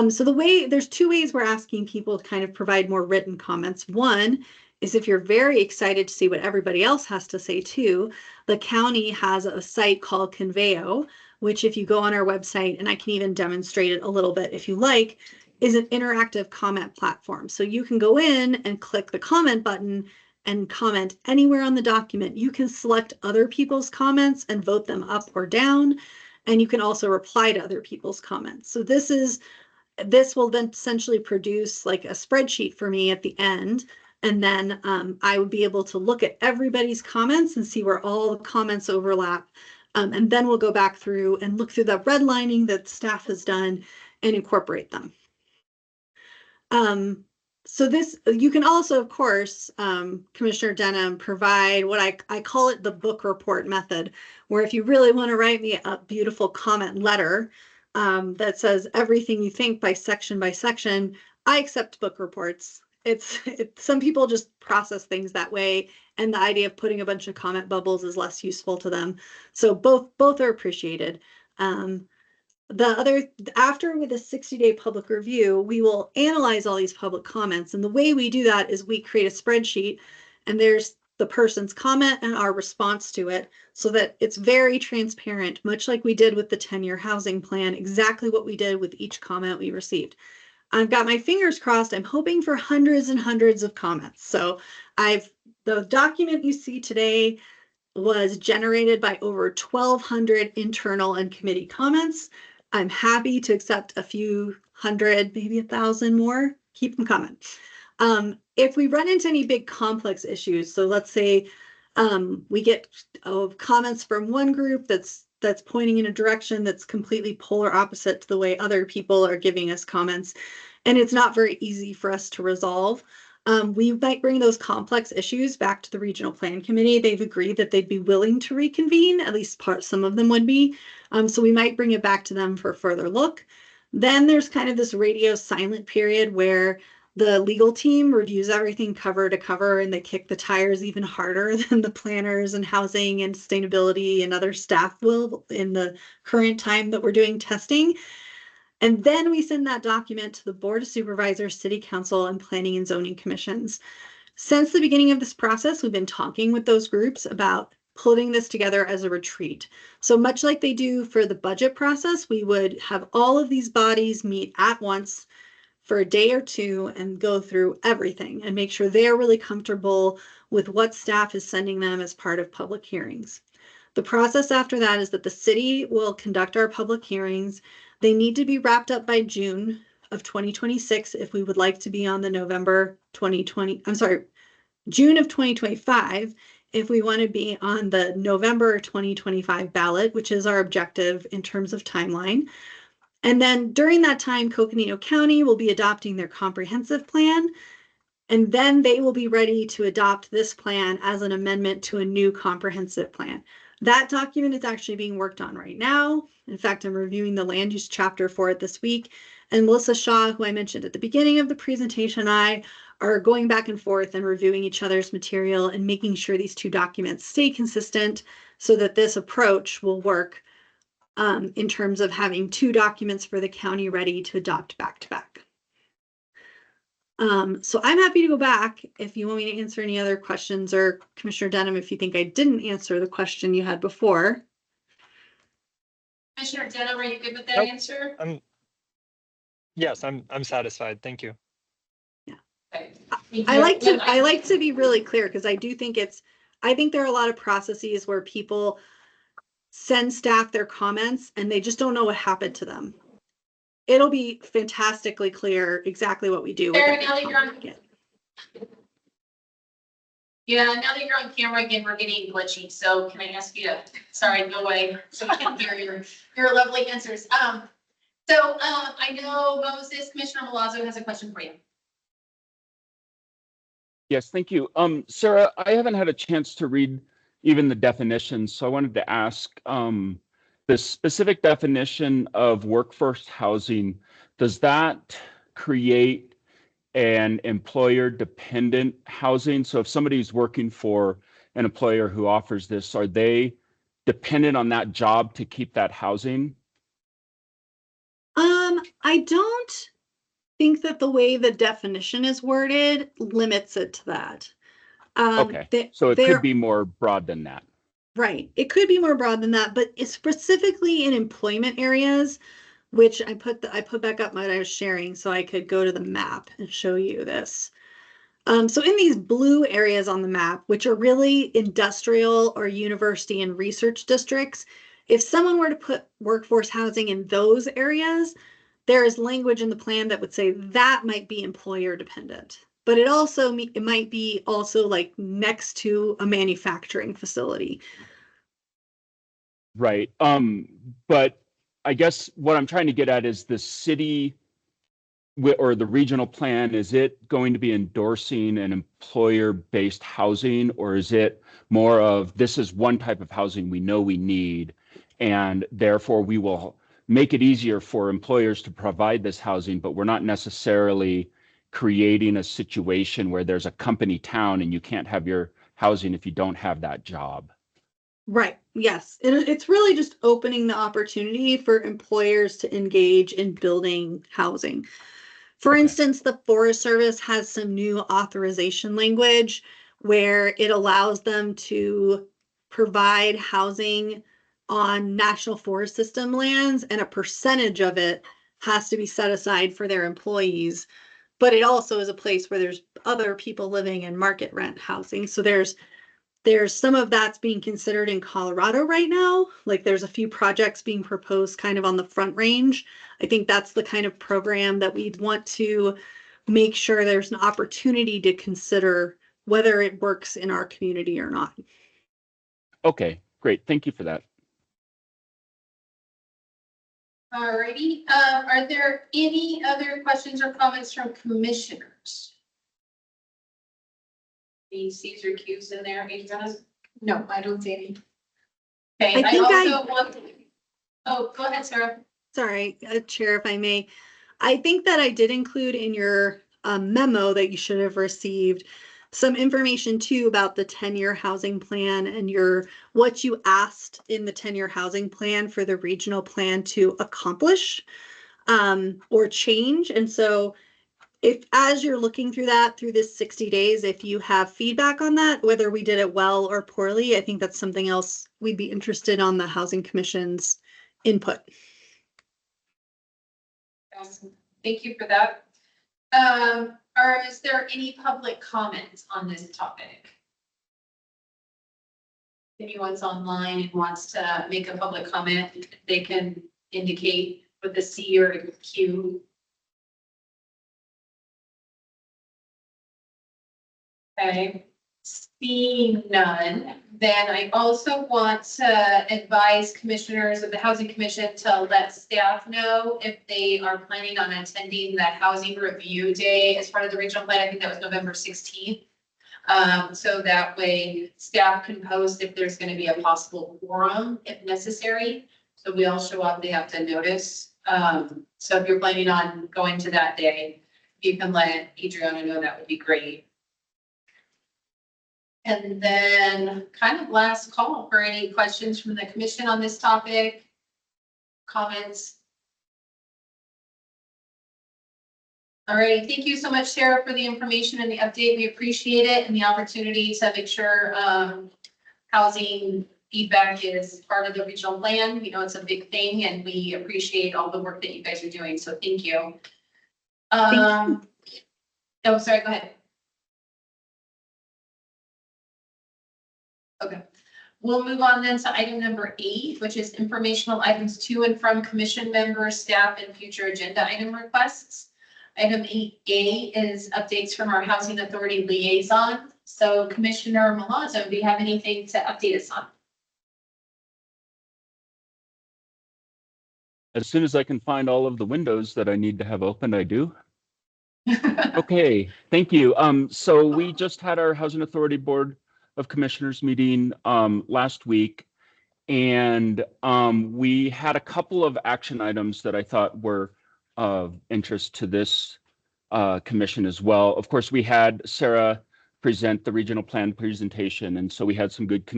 So there's 2 ways we're asking people to kind of provide more written comments. One is if you're very excited to see what everybody else has to say too, the county has a site called Conveo, which if you go on our website, and I can even demonstrate it a little bit if you like, is an interactive comment platform. So you can go in and click the comment button and comment anywhere on the document. You can select other people's comments and vote them up or down. And you can also reply to other people's comments. So this will then essentially produce like a spreadsheet for me at the end. And then I would be able to look at everybody's comments and see where all the comments overlap. And then we'll go back through and look through the redlining that staff has done and incorporate them. So you can also, of course, Commissioner Denham, provide what I call it the book report method, where if you really want to write me a beautiful comment letter that says everything you think by section, I accept book reports. some people just process things that way, and the idea of putting a bunch of comment bubbles is less useful to them. So both are appreciated. After with a 60-day public review, we will analyze all these public comments. And the way we do that is we create a spreadsheet, and there's the person's comment and our response to it, so that it's very transparent, much like we did with the 10-year housing plan, exactly what we did with each comment we received. I've got my fingers crossed. I'm hoping for hundreds and hundreds of comments. So the document you see today was generated by over 1,200 internal and committee comments. I'm happy to accept a few hundred, maybe 1,000 more. Keep them coming. If we run into any big complex issues, so let's say we get comments from one group that's pointing in a direction that's completely polar opposite to the way other people are giving us comments, and it's not very easy for us to resolve. We might bring those complex issues back to the regional plan committee. They've agreed that they'd be willing to reconvene, at least some of them would be. So we might bring it back to them for further look. Then there's kind of this radio silent period where the legal team reviews everything cover to cover, and they kick the tires even harder than the planners and housing and sustainability and other staff will in the current time that we're doing testing. And then we send that document to the Board of Supervisors, City Council, and Planning and Zoning Commissions. Since the beginning of this process, we've been talking with those groups about putting this together as a retreat. So much like they do for the budget process, we would have all of these bodies meet at once for a day or two and go through everything and make sure they're really comfortable with what staff is sending them as part of public hearings. The process after that is that the city will conduct our public hearings. They need to be wrapped up by June of 2026 if we would like to be on the June of 2025 if we want to be on the November 2025 ballot, which is our objective in terms of timeline. And then during that time, Coconino County will be adopting their comprehensive plan, and then they will be ready to adopt this plan as an amendment to a new comprehensive plan. That document is actually being worked on right now. In fact, I'm reviewing the land use chapter for it this week. And Melissa Shaw, who I mentioned at the beginning of the presentation, and I are going back and forth and reviewing each other's material and making sure these two documents stay consistent so that this approach will work in terms of having two documents for the county ready to adopt back to back. So I'm happy to go back if you want me to answer any other questions, or Commissioner Denham, if you think I didn't answer the question you had before. Commissioner Denham, are you good with that Nope. answer? Yes, I'm satisfied. Thank you. Okay. I like to be really clear, because I do think I think there are a lot of processes where people send staff their comments and they just don't know what happened to them. It'll be fantastically clear exactly what we do. Sarah, now that you're on, yeah, now that you're on camera again, we're getting glitchy. So can I ask you to, sorry, go away so we can hear your lovely answers. I know Moses, Commissioner Milazzo has a question for you. Yes, thank you. Sarah, I haven't had a chance to read even the definitions, so I wanted to ask the specific definition of workforce housing. Does that create an employer-dependent housing? So if somebody's working for an employer who offers this, are they dependent on that job to keep that housing? I don't think that the way the definition is worded limits it to that. Okay, so it could be more broad than that. Right. It could be more broad than that, but it's specifically in employment areas, which I put back up what I was sharing so I could go to the map and show you this. So in these blue areas on the map, which are really industrial or university and research districts, if someone were to put workforce housing in those areas, there is language in the plan that would say that might be employer dependent. But it might be also like next to a manufacturing facility. Right. But I guess what I'm trying to get at is the city or the regional plan, is it going to be endorsing an employer-based housing, or is it more of this is one type of housing we know we need, and therefore we will make it easier for employers to provide this housing, but we're not necessarily creating a situation where there's a company town and you can't have your housing if you don't have that job. Right. Yes. It's really just opening the opportunity for employers to engage in building housing. For Okay. instance, the Forest Service has some new authorization language where it allows them to provide housing on National Forest System lands, and a percentage of it has to be set aside for their employees. But it also is a place where there's other people living in market rent housing. So there's some of that's being considered in Colorado right now. Like there's a few projects being proposed kind of on the Front Range. I think that's the kind of program that we'd want to make sure there's an opportunity to consider whether it works in our community or not. Okay, great. Thank you for that. Alrighty, are there any other questions or comments from commissioners? Any C's or Q's in there, Adriana? No, I don't see any. Okay, I I think also want, oh, go ahead, Sarah. Sorry, Chair, if I may. I think that I did include in your memo that you should have received some information too about the 10-year housing plan and what you asked in the 10-year housing plan for the regional plan to accomplish or change. And so if, as you're looking through this 60 days, if you have feedback on that, whether we did it well or poorly, I think that's something else we'd be interested on the Housing Commission's input. Awesome. Thank you for that. Is there any public comments on this topic? If anyone's online and wants to make a public comment, they can indicate with the C or a Q. Okay, seeing none, then I also want to advise commissioners of the Housing Commission to let staff know if they are planning on attending the Housing Review Day as part of the regional plan. I think that was November 16th. So that way staff can post if there's going to be a possible quorum if necessary. So we all show up, they have to notice. So if you're planning on going to that day, you can let Adriana know, that would be great. And then kind of last call for any questions from the commission on this topic, comments. All right, thank you so much, Sarah, for the information and the update. We appreciate it and the opportunity to make sure housing feedback is part of the regional plan. We know it's a big thing and we appreciate all the work that you guys are doing. So thank you. Oh, sorry, go ahead. Okay, we'll move on then to item number 8, which is informational items to and from commission members, staff, and future agenda item requests. Item 8A is updates from our Housing Authority liaison. So Commissioner Milazzo, do you have anything to update us on? As soon as I can find all of the windows that I need to have open, I do. Okay, thank you. So we just had our Housing Authority Board of Commissioners meeting last week, and we had a couple of action items that I thought were of interest to this commission as well. Of course, we had Sarah present the regional plan presentation, and so we had some good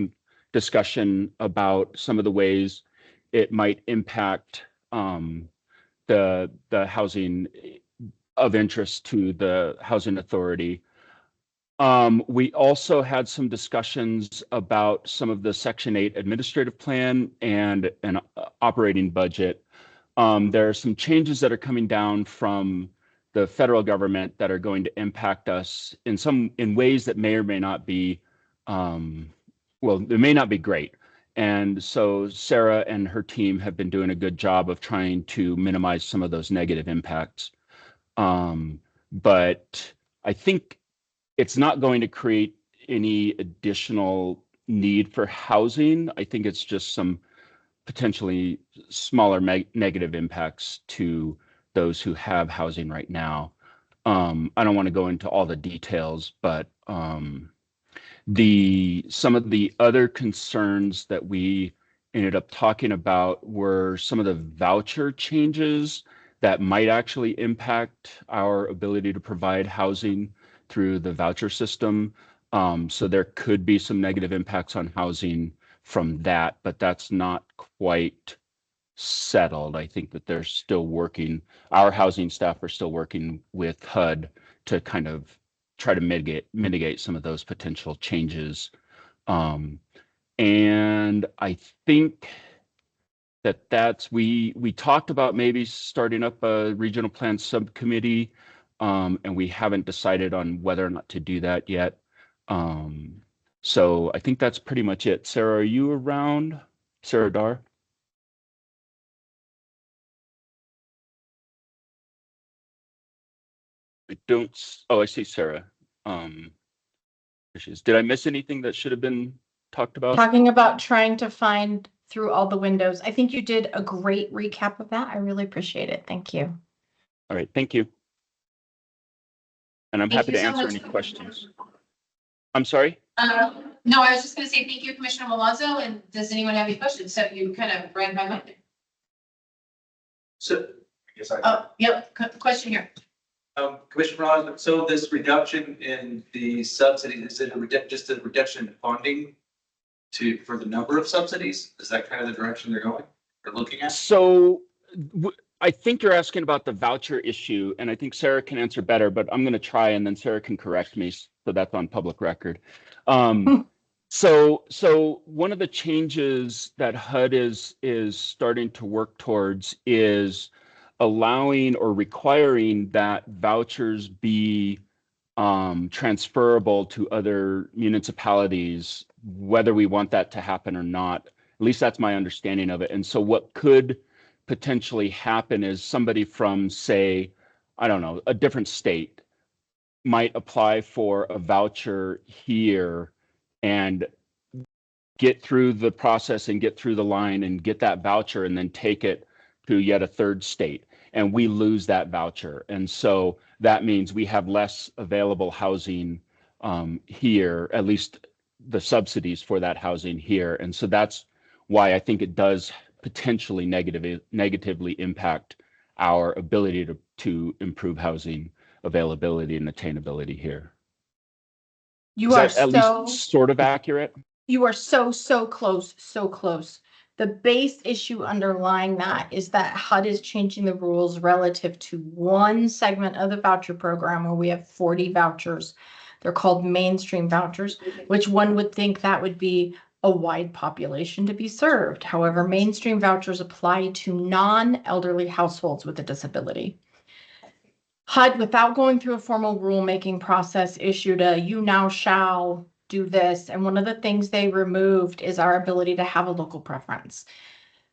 discussion about some of the ways it might impact the housing of interest to the Housing Authority. We also had some discussions about some of the Section 8 administrative plan and an operating budget. There are some changes that are coming down from the federal government that are going to impact us in ways that may or may not be, well, they may not be great. And so Sarah and her team have been doing a good job of trying to minimize some of those negative impacts. But I think it's not going to create any additional need for housing. I think it's just some potentially smaller negative impacts to those who have housing right now. I don't want to go into all the details, but some of the other concerns that we ended up talking about were some of the voucher changes that might actually impact our ability to provide housing through the voucher system. So there could be some negative impacts on housing from that, but that's not quite settled. I think that they're still working, our housing staff are still working with HUD to kind of try to mitigate some of those potential changes. And I think we talked about maybe starting up a regional plan subcommittee, and we haven't decided on whether or not to do that yet. So I think that's pretty much it. Sarah, are you around? Sarah Dar? I don't, oh, I see Sarah. There she is. Did I miss anything that should have been talked about? Talking about trying to find through all the windows. I think you did a great recap of that. I really appreciate it. Thank you. All right, thank you. And I'm Thank happy you to so answer much. any questions. I'm sorry? No, I was just gonna say thank you, Commissioner Milazzo, and does anyone have any questions? So you kind of ran my mind. So, I guess I. Oh, yep, question here. Commissioner Ron, so this reduction in the subsidies, is it just a reduction in funding for the number of subsidies? Is that kind of the direction they're going, or looking at? So I think you're asking about the voucher issue, and I think Sarah can answer better, but I'm going to try, and then Sarah can correct me, so that's on public record. So one of the changes that HUD is starting to work towards is allowing or requiring that vouchers be transferable to other municipalities, whether we want that to happen or not. At least that's my understanding of it. And so what could potentially happen is somebody from, say, I don't know, a different state might apply for a voucher here and get through the process and get through the line and get that voucher and then take it to yet a third state, and we lose that voucher. And so that means we have less available housing here, at least the subsidies for that housing here. And so that's why I think it does potentially negatively impact our ability to improve housing availability and attainability here. You are Is that at least sort of accurate? You are so close, so close. The base issue underlying that is that HUD is changing the rules relative to one segment of the voucher program where we have 40 vouchers. They're called mainstream vouchers, which one would think that would be a wide population to be served. However, mainstream vouchers apply to non-elderly households with a disability. HUD, without going through a formal rulemaking process, issued a "you now shall do this." And one of the things they removed is our ability to have a local preference.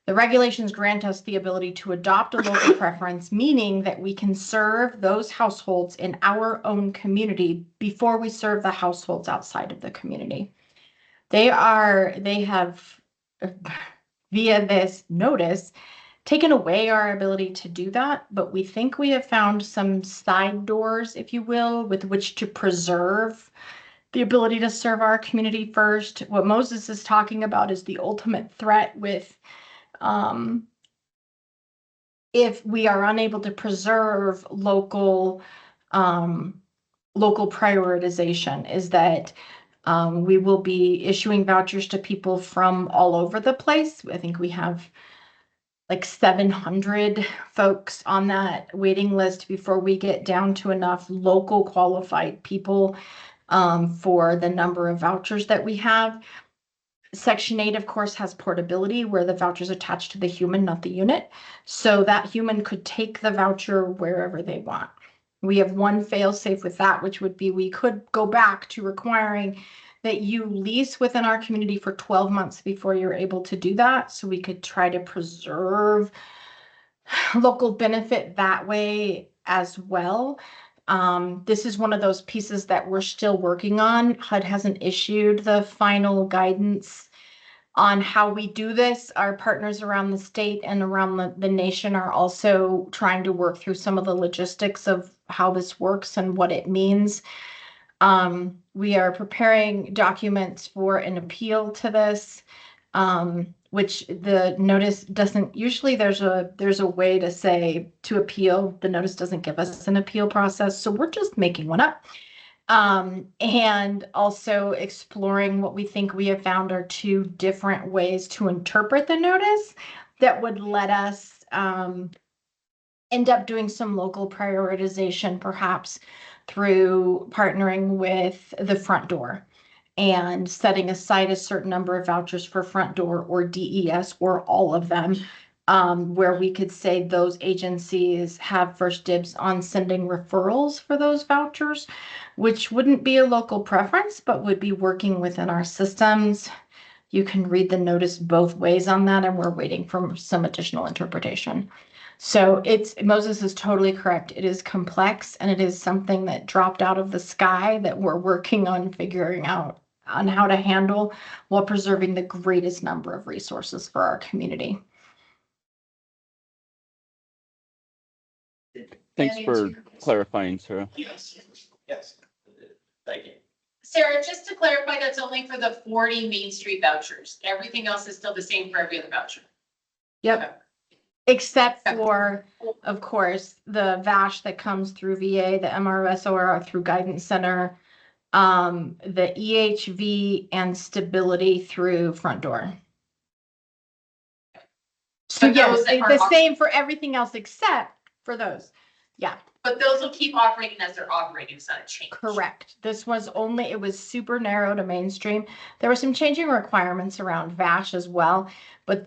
The regulations grant us the ability to adopt a local preference, meaning that we can serve those households in our own community before we serve the households outside of the community. They have, via this notice, taken away our ability to do that, but we think we have found some side doors, if you will, with which to preserve the ability to serve our community first. What Moses is talking about is the ultimate threat with if we are unable to preserve local prioritization, is that we will be issuing vouchers to people from all over the place. I think we have like 700 folks on that waiting list before we get down to enough local qualified people for the number of vouchers that we have. Section 8, of course, has portability where the voucher is attached to the human, not the unit. So that human could take the voucher wherever they want. We have one fail-safe with that, which would be we could go back to requiring that you lease within our community for 12 months before you're able to do that. So we could try to preserve local benefit that way as well. This is one of those pieces that we're still working on. HUD hasn't issued the final guidance on how we do this. Our partners around the state and around the nation are also trying to work through some of the logistics of how this works and what it means. We are preparing documents for an appeal to this. which the notice doesn't, usually there's a way to say to appeal. The notice doesn't give us an appeal process, so we're just making one up. And also exploring what we think we have found are two different ways to interpret the notice that would let us end up doing some local prioritization, perhaps through partnering with the front door and setting aside a certain number of vouchers for front door or DES or all of them, where we could say those agencies have first dibs on sending referrals for those vouchers, which wouldn't be a local preference, but would be working within our systems. You can read the notice both ways on that, and we're waiting for some additional interpretation. So Moses is totally correct. It is complex, and it is something that dropped out of the sky that we're working on figuring out on how to handle while preserving the greatest number of resources for our community. Thanks for clarifying, Sarah. Yes. Yes. Thank you. Sarah, just to clarify, that's only for the 40 Main Street vouchers. Everything else is still the same for every other voucher. Yep. Except for, of course, the VASH that comes through VA, the MRSOR through Guidance Center, the EHV and stability through Front Door. So But yes, those that the are- same for everything else except for those. Yeah, But those will keep operating as they're operating, it's not a change. correct. This was only, it was super narrow to mainstream. There were some changing requirements around VASH as well,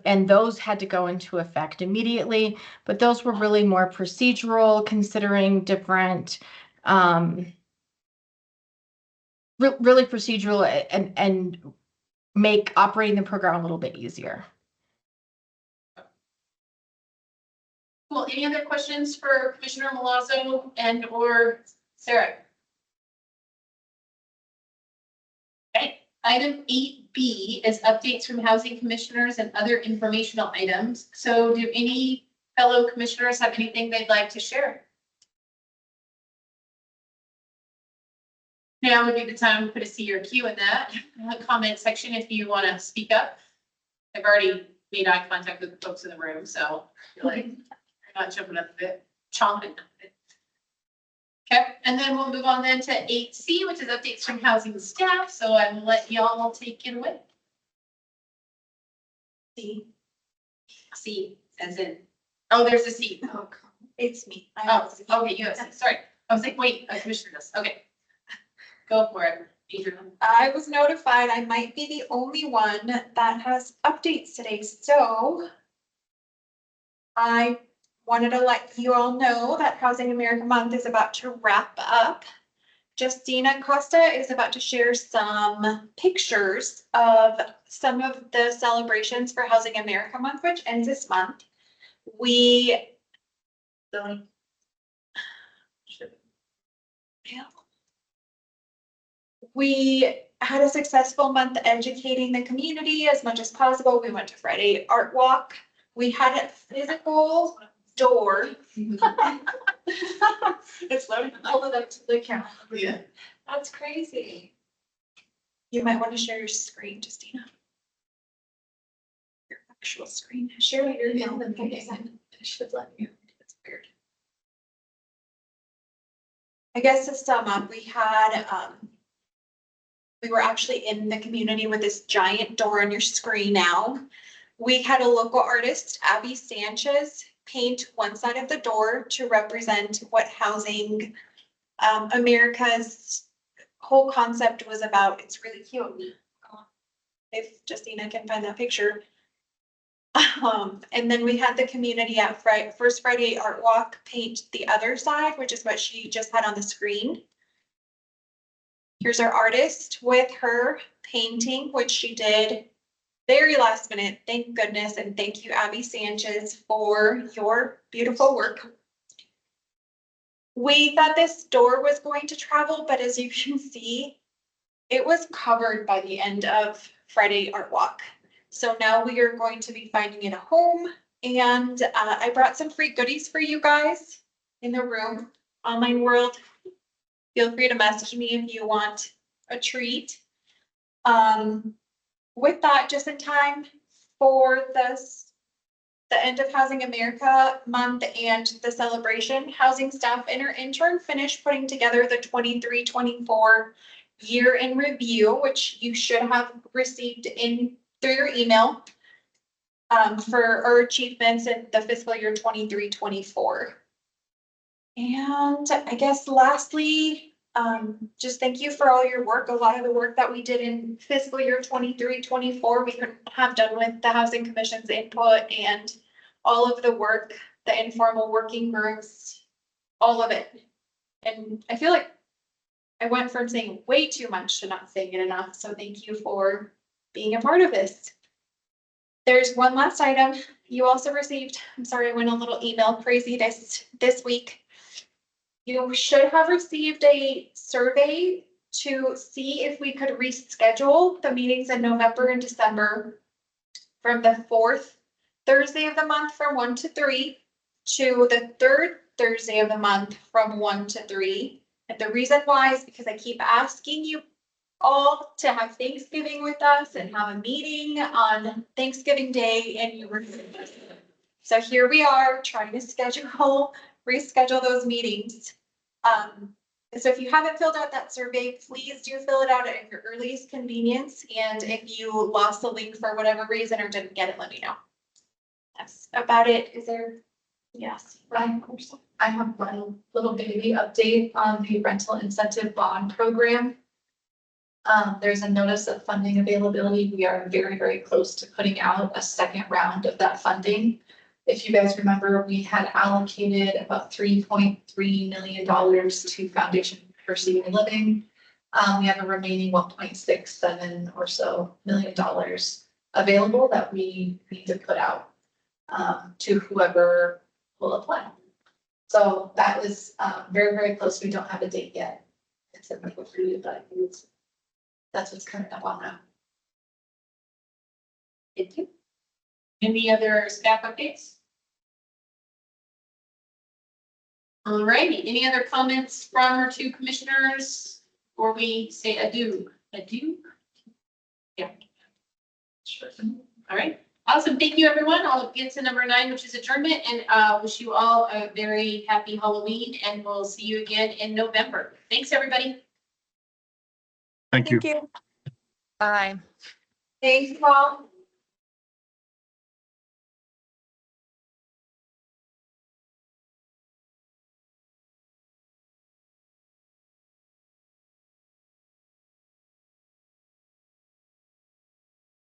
and those had to go into effect immediately, but those were really more procedural, considering different, really procedural and make operating the program a little bit easier. Cool. Any other questions for Commissioner Milazzo and or Sarah? Okay, item 8B is updates from housing commissioners and other informational items. So do any fellow commissioners have anything they'd like to share? Now would be the time to put a C or Q in that comment section if you want to speak up. I've already made eye contact with the folks in the room, so you're like, not jumping up a bit, chomping up a bit. Okay, and then we'll move on then to 8C, which is updates from housing staff. So I will let y'all take it away. C, as in, oh, there's a C. Oh, it's me. Oh, okay, you have a C. Sorry. I was like, wait, a commissioner does. Okay. Go for it, Adrian. I was notified I might be the only one that has updates today, so I wanted to let you all know that Housing America Month is about to wrap up. Justina Costa is about to share some pictures of some of the celebrations for Housing America Month, which ends this month. We had a successful month educating the community as much as possible. We went to Friday Art Walk. We had a physical door. It's loading all of them to the camera. Yeah. That's crazy. You might want to share your screen, Justina. Your actual screen. Share your I should let you. It's weird. I guess to sum up, we had, we were actually in the community with this giant door on your screen now. We had a local artist, Abby Sanchez, paint one side of the door to represent what Housing America's whole concept was about. It's really cute. If Justina can find that picture. And then we had the community at First Friday Art Walk paint the other side, which is what she just had on the screen. Here's our artist with her painting, which she did very last minute. Thank goodness. And thank you, Abby Sanchez, for your beautiful work. We thought this door was going to travel, but as you can see, it was covered by the end of Friday Art Walk. So now we are going to be finding it a home. And I brought some free goodies for you guys in the room. Online world, feel free to message me if you want a treat. with that, just in time for the end of Housing America month and the celebration, housing staff in our intern finished putting together the 23-24 year in review, which you should have received in through your email for our achievements in the fiscal year 23-24. And I guess lastly, just thank you for all your work. A lot of the work that we did in fiscal year 23-24, we couldn't have done with the Housing Commission's input and all of the work, the informal working groups, all of it. And I feel like I went from saying way too much to not saying it enough. So thank you for being a part of this. There's one last item. You also received, I'm sorry, I went a little email crazy this week. You should have received a survey to see if we could reschedule the meetings in November and December from the 4th Thursday of the month from 1 to 3 to the 3rd Thursday of the month from 1 to 3. And the reason why is because I keep asking you all to have Thanksgiving with us and have a meeting on Thanksgiving Day, and you were. So here we are trying to reschedule those meetings. So if you haven't filled out that survey, please do fill it out at your earliest convenience. And if you lost the link for whatever reason or didn't get it, let me know. That's about it. Is there? Yes, Ryan. I have one little baby update on the rental incentive bond program. There's a notice of funding availability. We are very, very close to putting out a second round of that funding. If you guys remember, we had allocated about $3.3 million to Foundation for Senior Living. We have a remaining $1.67 or so million available that we need to put out to whoever will apply. So that is very, very close. We don't have a date yet. It's a number for you, but that's what's coming up on now. Thank you. Any other staff updates? All righty, any other comments from our two commissioners before we say adieu? Adieu? Yeah. Sure. All right. Awesome. Thank you, everyone. I'll get to number 9, which is adjournment, and wish you all a very happy Halloween, and we'll see you again in November. Thanks, everybody. Thank you. Thank you. Bye. Thanks, Paul.